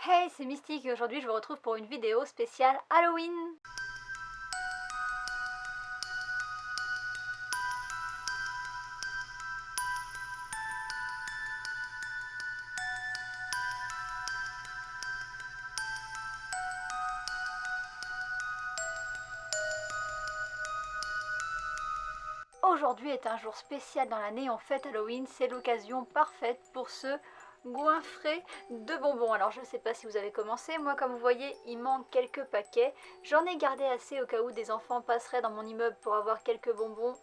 Hey, c'est Mystique et aujourd'hui je vous retrouve pour une vidéo spéciale Halloween. Aujourd'hui est un jour spécial dans l'année, on fête Halloween, c'est l'occasion parfaite pour se goinfrer de bonbons. Alors je sais pas si vous avez commencé, moi comme vous voyez il manque quelques paquets. J'en ai gardé assez au cas où des enfants passeraient dans mon immeuble pour avoir quelques bonbons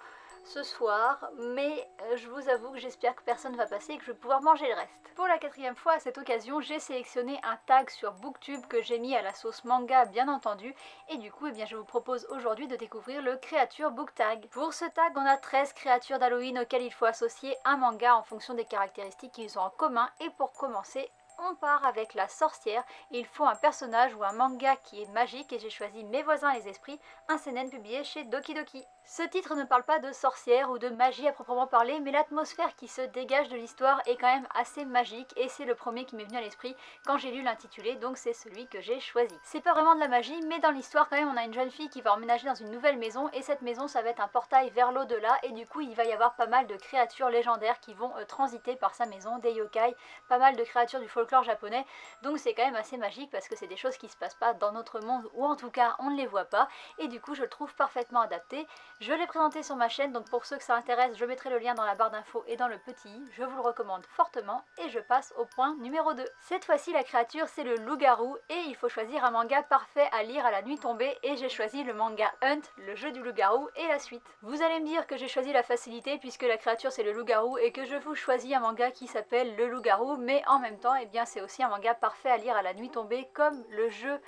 ce soir, mais je vous avoue que j'espère que personne ne va passer et que je vais pouvoir manger le reste. Pour la quatrième fois à cette occasion, j'ai sélectionné un tag sur Booktube que j'ai mis à la sauce manga bien entendu, et du coup je vous propose aujourd'hui de découvrir le Créature Book Tag. Pour ce tag, on a 13 créatures d'Halloween auxquelles il faut associer un manga en fonction des caractéristiques qu'ils ont en commun, et pour commencer, on part avec la sorcière. Il faut un personnage ou un manga qui est magique et j'ai choisi Mes voisins les esprits, un seinen publié chez Doki Doki. Ce titre ne parle pas de sorcière ou de magie à proprement parler, mais l'atmosphère qui se dégage de l'histoire est quand même assez magique et c'est le premier qui m'est venu à l'esprit quand j'ai lu l'intitulé, donc c'est celui que j'ai choisi. C'est pas vraiment de la magie, mais dans l'histoire quand même on a une jeune fille qui va emménager dans une nouvelle maison et cette maison ça va être un portail vers l'au-delà et du coup il va y avoir pas mal de créatures légendaires qui vont transiter par sa maison, des yokai, pas mal de créatures du folklore japonais, donc c'est quand même assez magique parce que c'est des choses qui se passent pas dans notre monde ou en tout cas on ne les voit pas et du coup je le trouve parfaitement adapté. Je l'ai présenté sur ma chaîne, donc pour ceux que ça intéresse, je mettrai le lien dans la barre d'infos et dans le petit i. Je vous le recommande fortement et je passe au point numéro 2. Cette fois-ci, la créature, c'est le loup-garou et il faut choisir un manga parfait à lire à la nuit tombée et j'ai choisi le manga Hunt, le jeu du loup-garou et la suite. Vous allez me dire que j'ai choisi la facilité puisque la créature c'est le loup-garou et que je vous choisis un manga qui s'appelle le loup-garou, mais en même temps, c'est aussi un manga parfait à lire à la nuit tombée comme le jeu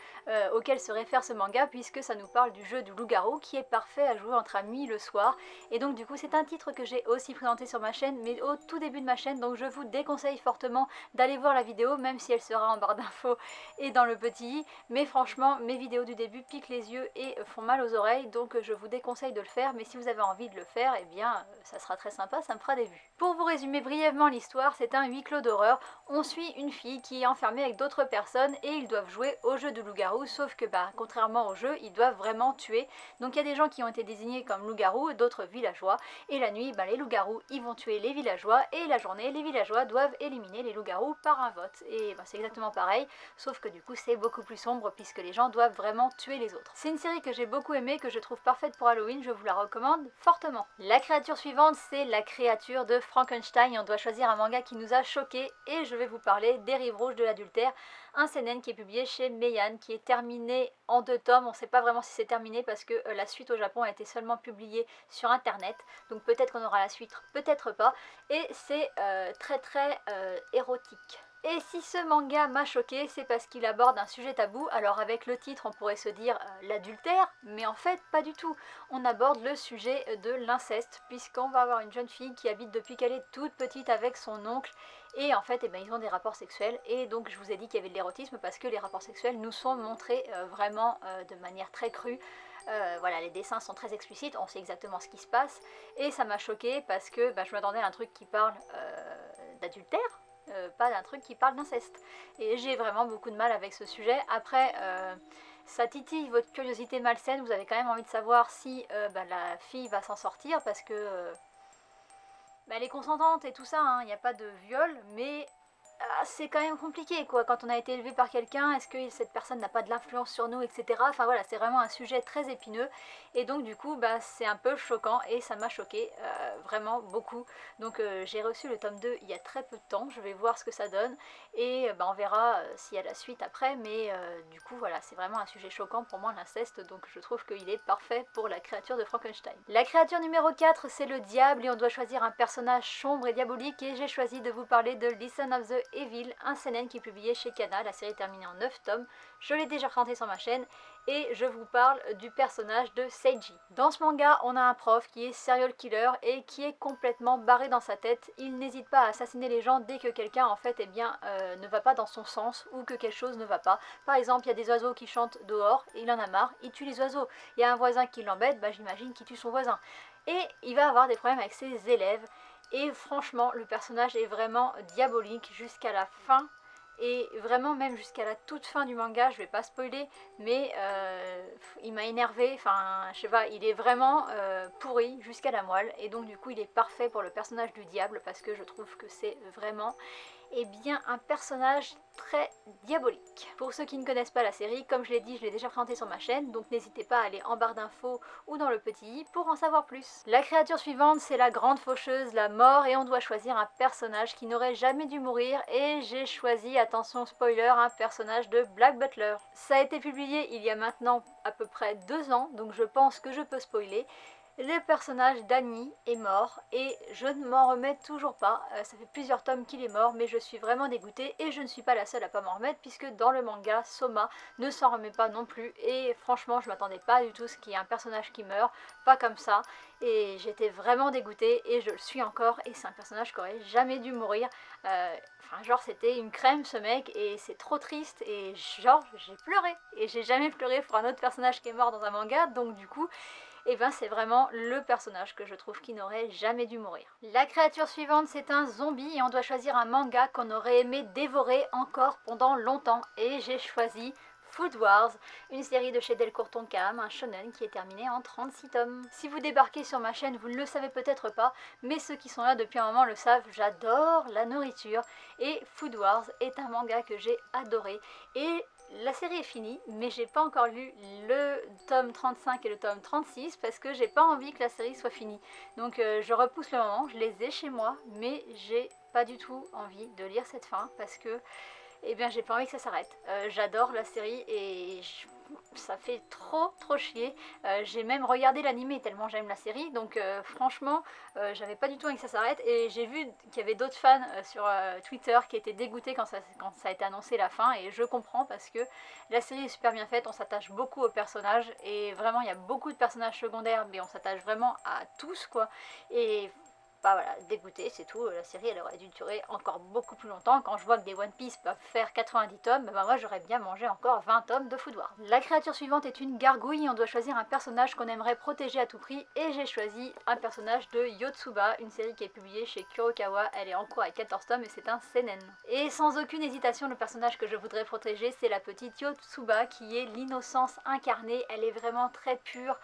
auquel se réfère ce manga puisque ça nous parle du jeu du loup-garou qui est parfait à jouer entre amis le soir, et donc du coup c'est un titre que j'ai aussi présenté sur ma chaîne mais au tout début de ma chaîne, donc je vous déconseille fortement d'aller voir la vidéo même si elle sera en barre d'infos et dans le petit i, mais franchement mes vidéos du début piquent les yeux et font mal aux oreilles, donc je vous déconseille de le faire, mais si vous avez envie de le faire, ça sera très sympa, ça me fera des vues. Pour vous résumer brièvement l'histoire, c'est un huis clos d'horreur. On suit une fille qui est enfermée avec d'autres personnes et ils doivent jouer au jeu de loup-garou, sauf que contrairement au jeu, ils doivent vraiment tuer. Donc il y a des gens qui ont été désignés comme loups-garous, d'autres villageois, et la nuit, les loups-garous, ils vont tuer les villageois, et la journée, les villageois doivent éliminer les loups-garous par un vote. Et c'est exactement pareil, sauf que du coup c'est beaucoup plus sombre puisque les gens doivent vraiment tuer les autres. C'est une série que j'ai beaucoup aimée, que je trouve parfaite pour Halloween, je vous la recommande fortement. La créature suivante, c'est la créature de Frankenstein. On doit choisir un manga qui nous a choqués, et je vais vous parler des Rives Rouges de l'adultère, un seinen qui est publié chez Meian, qui est terminé en 2 tomes. On ne sait pas vraiment si c'est terminé parce que la suite au Japon a été seulement publiée sur internet, donc peut-être qu'on aura la suite, peut-être pas, et c'est très érotique. Et si ce manga m'a choqué, c'est parce qu'il aborde un sujet tabou. Alors avec le titre on pourrait se dire l'adultère, mais en fait pas du tout. On aborde le sujet de l'inceste, puisqu'on va avoir une jeune fille qui habite depuis qu'elle est toute petite avec son oncle, et en fait ils ont des rapports sexuels, et donc je vous ai dit qu'il y avait de l'érotisme parce que les rapports sexuels nous sont montrés vraiment de manière très crue. Voilà, les dessins sont très explicites, on sait exactement ce qui se passe, et ça m'a choquée parce que je m'attendais à un truc qui parle d'adultère, pas d'un truc qui parle d'inceste. Et j'ai vraiment beaucoup de mal avec ce sujet. Après, ça titille votre curiosité malsaine, vous avez quand même envie de savoir si la fille va s'en sortir parce que elle est consentante et tout ça, il n'y a pas de viol, mais c'est quand même compliqué quoi, quand on a été élevé par quelqu'un, est-ce que cette personne n'a pas de l'influence sur nous, etc. Enfin voilà, c'est vraiment un sujet très épineux, et donc du coup c'est un peu choquant, et ça m'a choqué vraiment beaucoup. Donc j'ai reçu le tome 2 il y a très peu de temps, je vais voir ce que ça donne, et on verra s'il y a la suite après, mais du coup voilà, c'est vraiment un sujet choquant pour moi l'inceste, donc je trouve qu'il est parfait pour la créature de Frankenstein. La créature numéro 4, c'est le diable, et on doit choisir un personnage sombre et diabolique, et j'ai choisi de vous parler de Listen of the Evil, un seinen qui est publié chez Kana. La série est terminée en 9 tomes, je l'ai déjà présenté sur ma chaîne, et je vous parle du personnage de Seiji. Dans ce manga, on a un prof qui est serial killer et qui est complètement barré dans sa tête. Il n'hésite pas à assassiner les gens dès que quelqu'un en fait ne va pas dans son sens, ou que quelque chose ne va pas. Par exemple, il y a des oiseaux qui chantent dehors, et il en a marre, il tue les oiseaux. Il y a un voisin qui l'embête, j'imagine qu'il tue son voisin. Et il va avoir des problèmes avec ses élèves. Et franchement, le personnage est vraiment diabolique jusqu'à la fin. et vraiment même jusqu'à la toute fin du manga, je vais pas spoiler, mais il m'a énervé, enfin je sais pas, il est vraiment pourri jusqu'à la moelle, et donc du coup il est parfait pour le personnage du diable parce que je trouve que c'est vraiment bien un personnage très diabolique. Pour ceux qui ne connaissent pas la série, comme je l'ai dit, je l'ai déjà présenté sur ma chaîne, donc n'hésitez pas à aller en barre d'infos ou dans le petit i pour en savoir plus. La créature suivante, c'est la grande faucheuse, la mort, et on doit choisir un personnage qui n'aurait jamais dû mourir, et j'ai choisi, attention spoiler, un personnage de Black Butler. Ça a été publié il y a maintenant à peu près 2 ans, donc je pense que je peux spoiler. Le personnage d'Annie est mort et je ne m'en remets toujours pas. Ça fait plusieurs tomes qu'il est mort, mais je suis vraiment dégoûtée et je ne suis pas la seule à pas m'en remettre puisque dans le manga, Soma ne s'en remet pas non plus et franchement je m'attendais pas du tout à ce qu'il y ait un personnage qui meurt, pas comme ça, et j'étais vraiment dégoûtée et je le suis encore, et c'est un personnage qui aurait jamais dû mourir. Enfin genre c'était une crème ce mec et c'est trop triste, et genre j'ai pleuré et j'ai jamais pleuré pour un autre personnage qui est mort dans un manga, donc du coup et ben c'est vraiment le personnage que je trouve qui n'aurait jamais dû mourir. La créature suivante, c'est un zombie et on doit choisir un manga qu'on aurait aimé dévorer encore pendant longtemps, et j'ai choisi Food Wars, une série de chez Delcourt Tonkam, un shonen qui est terminé en 36 tomes. Si vous débarquez sur ma chaîne, vous ne le savez peut-être pas, mais ceux qui sont là depuis un moment le savent, j'adore la nourriture, et Food Wars est un manga que j'ai adoré, et la série est finie, mais j'ai pas encore lu le tome 35 et le tome 36 parce que j'ai pas envie que la série soit finie. Donc je repousse le moment, je les ai chez moi, mais j'ai pas du tout envie de lire cette fin parce que eh bien j'ai pas envie que ça s'arrête. J'adore la série et ça fait trop chier. J'ai même regardé l'animé tellement j'aime la série, donc franchement j'avais pas du tout envie que ça s'arrête, et j'ai vu qu'il y avait d'autres fans sur Twitter qui étaient dégoûtés quand ça a été annoncé la fin, et je comprends parce que la série est super bien faite, on s'attache beaucoup aux personnages, et vraiment il y a beaucoup de personnages secondaires mais on s'attache vraiment à tous quoi, et bah voilà, dégoûté, c'est tout, la série elle aurait dû durer encore beaucoup plus longtemps. Quand je vois que des One Piece peuvent faire 90 tomes, bah moi j'aurais bien mangé encore 20 tomes de Food Wars. La créature suivante est une gargouille, on doit choisir un personnage qu'on aimerait protéger à tout prix, et j'ai choisi un personnage de Yotsuba, une série qui est publiée chez Kurokawa, elle est en cours avec 14 tomes et c'est un seinen. Et sans aucune hésitation, le personnage que je voudrais protéger, c'est la petite Yotsuba qui est l'innocence incarnée, elle est vraiment très pure,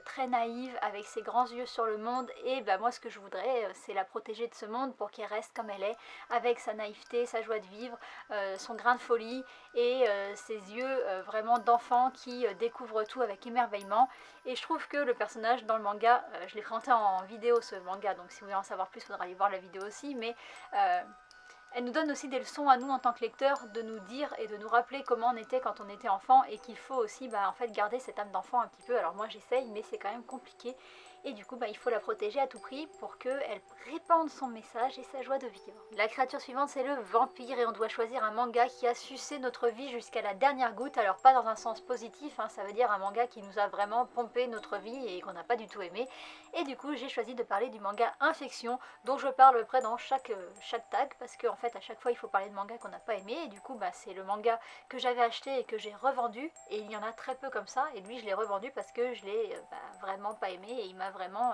très naïve, avec ses grands yeux sur le monde, et bah moi ce que je voudrais c'est la protéger de ce monde pour qu'elle reste comme elle est, avec sa naïveté, sa joie de vivre, son grain de folie et ses yeux vraiment d'enfant qui découvre tout avec émerveillement. Et je trouve que le personnage dans le manga, je l'ai présenté en vidéo ce manga, donc si vous voulez en savoir plus, il faudra aller voir la vidéo aussi, mais elle nous donne aussi des leçons à nous en tant que lecteurs, de nous dire et de nous rappeler comment on était quand on était enfant, et qu'il faut aussi en fait garder cette âme d'enfant un petit peu. Alors moi j'essaye, mais c'est quand même compliqué, et du coup il faut la protéger à tout prix pour qu'elle répande son message et sa joie de vivre. La créature suivante, c'est le vampire, et on doit choisir un manga qui a sucé notre vie jusqu'à la dernière goutte. Alors pas dans un sens positif, hein, ça veut dire un manga qui nous a vraiment pompé notre vie et qu'on n'a pas du tout aimé. Et du coup j'ai choisi de parler du manga Infection, dont je parle à peu près dans chaque tag, parce qu'en fait à chaque fois il faut parler de manga qu'on n'a pas aimé, et du coup c'est le manga que j'avais acheté et que j'ai revendu, et il y en a très peu comme ça, et lui je l'ai revendu parce que je l'ai vraiment pas aimé, et il m'a vraiment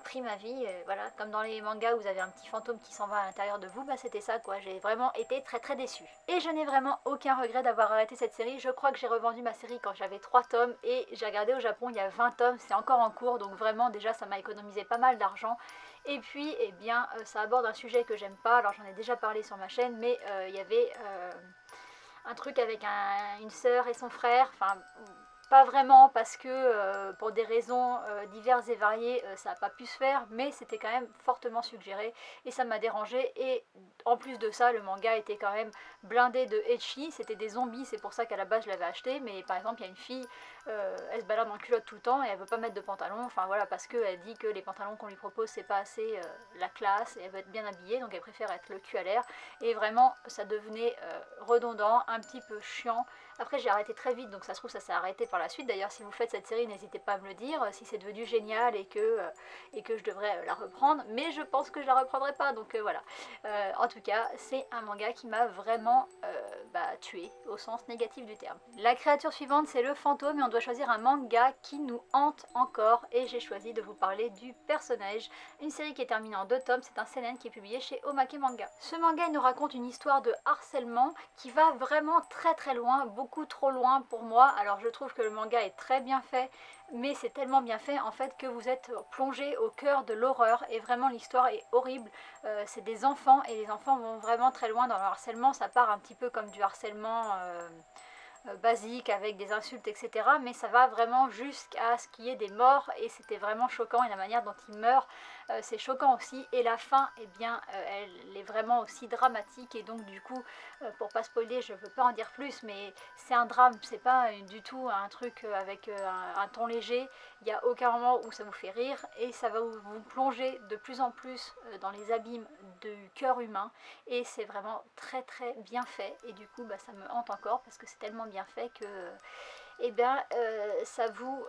pris ma vie, voilà, comme dans les mangas où vous avez un petit fantôme qui s'en va à l'intérieur de vous, c'était ça quoi, j'ai vraiment été très déçue. Et je n'ai vraiment aucun regret d'avoir arrêté cette série, je crois que j'ai revendu ma série quand j'avais 3 tomes, et j'ai regardé au Japon il y a 20 tomes, c'est encore en cours, donc vraiment déjà ça m'a économisé pas mal d'argent. Et puis eh bien ça aborde un sujet que j'aime pas, alors j'en ai déjà parlé sur ma chaîne, mais il y avait un truc avec une sœur et son frère, enfin pas vraiment parce que pour des raisons diverses et variées ça n'a pas pu se faire, mais c'était quand même fortement suggéré et ça m'a dérangé. Et en plus de ça, le manga était quand même blindé de ecchi, c'était des zombies, c'est pour ça qu'à la base je l'avais acheté. Mais par exemple il y a une fille, elle se balade en culotte tout le temps et elle veut pas mettre de pantalon, enfin voilà, parce qu'elle dit que les pantalons qu'on lui propose c'est pas assez la classe, et elle veut être bien habillée, donc elle préfère être le cul à l'air, et vraiment ça devenait redondant, un petit peu chiant. Après j'ai arrêté très vite, donc ça se trouve ça s'est arrêté par la suite. D'ailleurs si vous faites cette série n'hésitez pas à me le dire si c'est devenu génial et que je devrais la reprendre, mais je pense que je la reprendrai pas, donc voilà. En tout cas c'est un manga qui m'a vraiment tué au sens négatif du terme. La créature suivante c'est le fantôme et on doit choisir un manga qui nous hante encore et j'ai choisi de vous parler du personnage, une série qui est terminée en 2 tomes, c'est un seinen qui est publié chez Omake Manga. Ce manga il nous raconte une histoire de harcèlement qui va vraiment très loin, beaucoup trop loin pour moi. Alors je trouve que le manga est très bien fait, mais c'est tellement bien fait en fait que vous êtes plongé au cœur de l'horreur et vraiment l'histoire est horrible. C'est des enfants et les enfants vont vraiment très loin dans le harcèlement, ça part un petit peu comme du harcèlement basique avec des insultes etc, mais ça va vraiment jusqu'à ce qu'il y ait des morts et c'était vraiment choquant et la manière dont ils meurent c'est choquant aussi et la fin eh bien elle est vraiment aussi dramatique et donc du coup pour pas spoiler je veux pas en dire plus mais c'est un drame, c'est pas du tout un truc avec un ton léger, il n'y a aucun moment où ça vous fait rire et ça va vous plonger de plus en plus dans les abîmes du cœur humain et c'est vraiment très bien fait et du coup ça me hante encore parce que c'est tellement bien fait que ça vous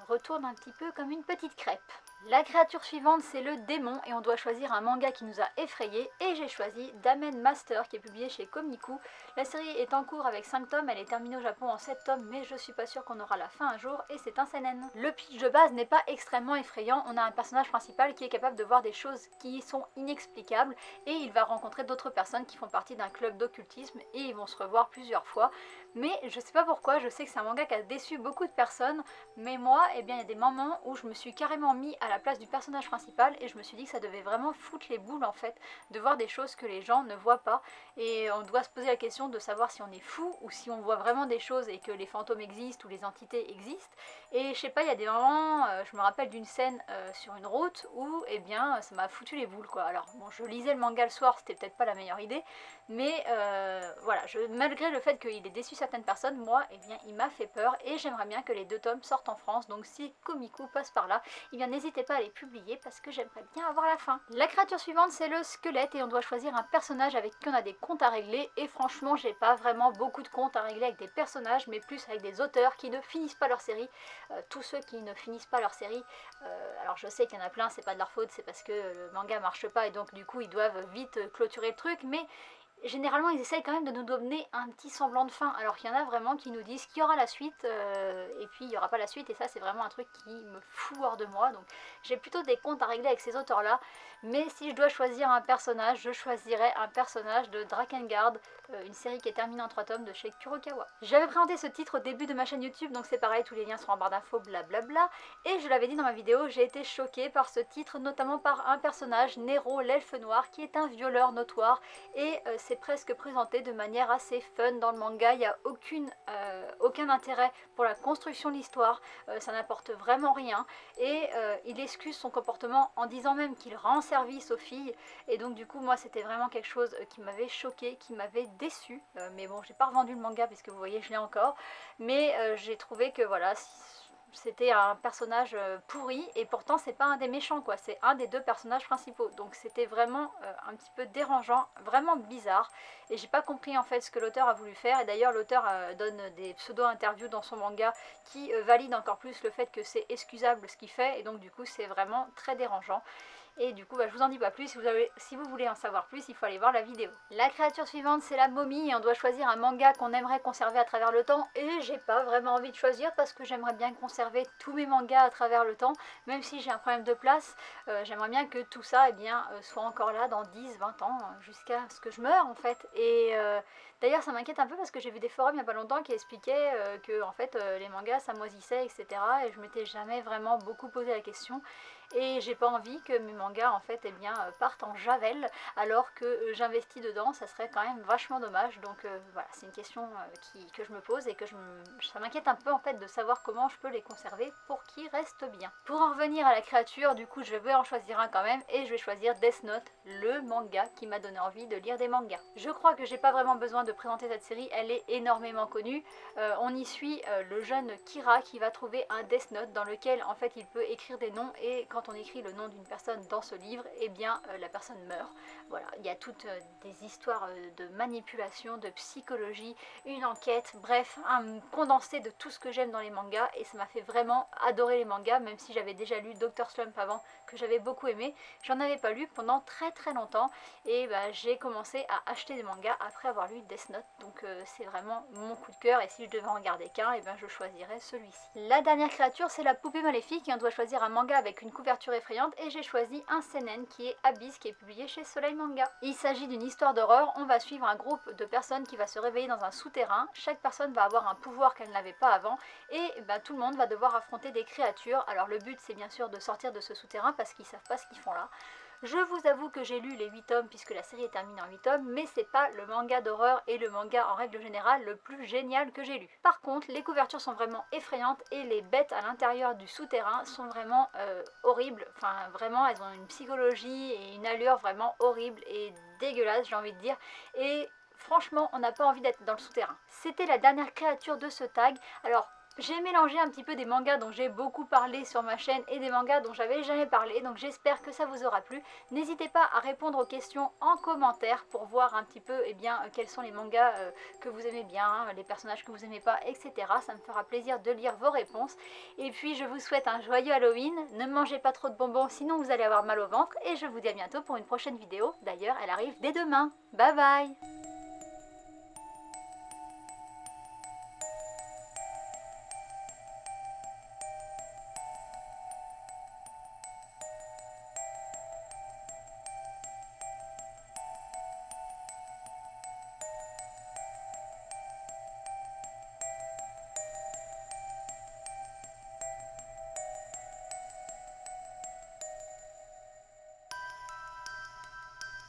retourne un petit peu comme une petite crêpe. La créature suivante c'est le démon et on doit choisir un manga qui nous a effrayés et j'ai choisi Damen Master qui est publié chez Komiku. La série est en cours avec 5 tomes, elle est terminée au Japon en 7 tomes mais je suis pas sûre qu'on aura la fin un jour et c'est un seinen. Le pitch de base n'est pas extrêmement effrayant, on a un personnage principal qui est capable de voir des choses qui sont inexplicables et il va rencontrer d'autres personnes qui font partie d'un club d'occultisme et ils vont se revoir plusieurs fois. Mais je sais pas pourquoi, je sais que c'est un manga qui a déçu beaucoup de personnes, mais moi, il y a des moments où je me suis carrément mis à la place du personnage principal et je me suis dit que ça devait vraiment foutre les boules en fait, de voir des choses que les gens ne voient pas et on doit se poser la question de savoir si on est fou ou si on voit vraiment des choses et que les fantômes existent ou les entités existent. Et je sais pas, il y a des moments, je me rappelle d'une scène sur une route où ça m'a foutu les boules quoi. Alors bon, je lisais le manga le soir, c'était peut-être pas la meilleure idée, mais voilà, malgré le fait qu'il ait déçu certaines personnes, moi, il m'a fait peur et j'aimerais bien que les 2 tomes sortent en France. Donc si Komiku passe par là, n'hésitez pas à les publier parce que j'aimerais bien avoir la fin. La créature suivante, c'est le squelette et on doit choisir un personnage avec qui on a des comptes à régler. Et franchement, j'ai pas vraiment beaucoup de comptes à régler avec des personnages, mais plus avec des auteurs qui ne finissent pas leur série. Tous ceux qui ne finissent pas leur série, alors je sais qu'il y en a plein, c'est pas de leur faute, c'est parce que le manga marche pas et donc du coup ils doivent vite clôturer le truc, mais généralement ils essayent quand même de nous donner un petit semblant de fin, alors qu'il y en a vraiment qui nous disent qu'il y aura la suite et puis il n'y aura pas la suite et ça c'est vraiment un truc qui me fout hors de moi. Donc j'ai plutôt des comptes à régler avec ces auteurs là, mais si je dois choisir un personnage, je choisirais un personnage de Drakengard, une série qui est terminée en 3 tomes de chez Kurokawa. J'avais présenté ce titre au début de ma chaîne YouTube, donc c'est pareil, tous les liens sont en barre d'infos, blablabla, et je l'avais dit dans ma vidéo, j'ai été choquée par ce titre, notamment par un personnage, Nero l'elfe noir, qui est un violeur notoire et c'est presque présenté de manière assez fun dans le manga, il n'y a aucun intérêt pour la construction de l'histoire, ça n'apporte vraiment rien et il excuse son comportement en disant même qu'il rend service aux filles et donc du coup moi c'était vraiment quelque chose qui m'avait choqué, qui m'avait déçu, mais bon j'ai pas revendu le manga puisque vous voyez je l'ai encore, mais j'ai trouvé que voilà c'était un personnage pourri et pourtant c'est pas un des méchants quoi, c'est un des 2 personnages principaux, donc c'était vraiment un petit peu dérangeant, vraiment bizarre et j'ai pas compris en fait ce que l'auteur a voulu faire et d'ailleurs l'auteur donne des pseudo-interviews dans son manga qui valident encore plus le fait que c'est excusable ce qu'il fait et donc du coup c'est vraiment très dérangeant. Et du coup je vous en dis pas plus, si vous voulez en savoir plus il faut aller voir la vidéo. La créature suivante c'est la momie et on doit choisir un manga qu'on aimerait conserver à travers le temps et j'ai pas vraiment envie de choisir parce que j'aimerais bien conserver tous mes mangas à travers le temps, même si j'ai un problème de place, j'aimerais bien que tout ça soit encore là dans 10-20 ans jusqu'à ce que je meure en fait. Et d'ailleurs ça m'inquiète un peu parce que j'ai vu des forums il n'y a pas longtemps qui expliquaient que en fait les mangas ça moisissait etc et je m'étais jamais vraiment beaucoup posé la question. Et j'ai pas envie que mes mangas en fait partent en javel alors que j'investis dedans, ça serait quand même vachement dommage. Donc voilà, c'est une question que je me pose et ça m'inquiète un peu en fait de savoir comment je peux les conserver pour qu'ils restent bien. Pour en revenir à la créature, du coup je vais en choisir un quand même et je vais choisir Death Note, le manga qui m'a donné envie de lire des mangas. Je crois que j'ai pas vraiment besoin de présenter cette série, elle est énormément connue. On y suit le jeune Kira qui va trouver un Death Note dans lequel en fait il peut écrire des noms, et quand on écrit le nom d'une personne dans ce livre, eh bien la personne meurt. Voilà, il y a toutes des histoires de manipulation, de psychologie, une enquête, bref, un condensé de tout ce que j'aime dans les mangas, et ça m'a fait vraiment adorer les mangas, même si j'avais déjà lu Dr. Slump avant, que j'avais beaucoup aimé. J'en avais pas lu pendant très longtemps, et bah, j'ai commencé à acheter des mangas après avoir lu Death Note, donc c'est vraiment mon coup de cœur, et si je devais en garder qu'un, et ben je choisirais celui-ci. La dernière créature, c'est la poupée maléfique, et on doit choisir un manga avec une couverture effrayante, et j'ai choisi un seinen qui est Abyss, qui est publié chez Soleil Manga. Il s'agit d'une histoire d'horreur. On va suivre un groupe de personnes qui va se réveiller dans un souterrain. Chaque personne va avoir un pouvoir qu'elle n'avait pas avant, et bah, tout le monde va devoir affronter des créatures. Alors le but, c'est bien sûr de sortir de ce souterrain parce qu'ils savent pas ce qu'ils font là. Je vous avoue que j'ai lu les 8 tomes puisque la série est terminée en 8 tomes, mais c'est pas le manga d'horreur et le manga en règle générale le plus génial que j'ai lu. Par contre, les couvertures sont vraiment effrayantes et les bêtes à l'intérieur du souterrain sont vraiment horribles. Enfin, vraiment, elles ont une psychologie et une allure vraiment horrible et dégueulasse, j'ai envie de dire. Et franchement, on n'a pas envie d'être dans le souterrain. C'était la dernière créature de ce tag. Alors, j'ai mélangé un petit peu des mangas dont j'ai beaucoup parlé sur ma chaîne et des mangas dont j'avais jamais parlé, donc j'espère que ça vous aura plu. N'hésitez pas à répondre aux questions en commentaire pour voir un petit peu quels sont les mangas que vous aimez bien, les personnages que vous aimez pas, etc. Ça me fera plaisir de lire vos réponses. Et puis je vous souhaite un joyeux Halloween, ne mangez pas trop de bonbons sinon vous allez avoir mal au ventre, et je vous dis à bientôt pour une prochaine vidéo. D'ailleurs elle arrive dès demain. Bye bye.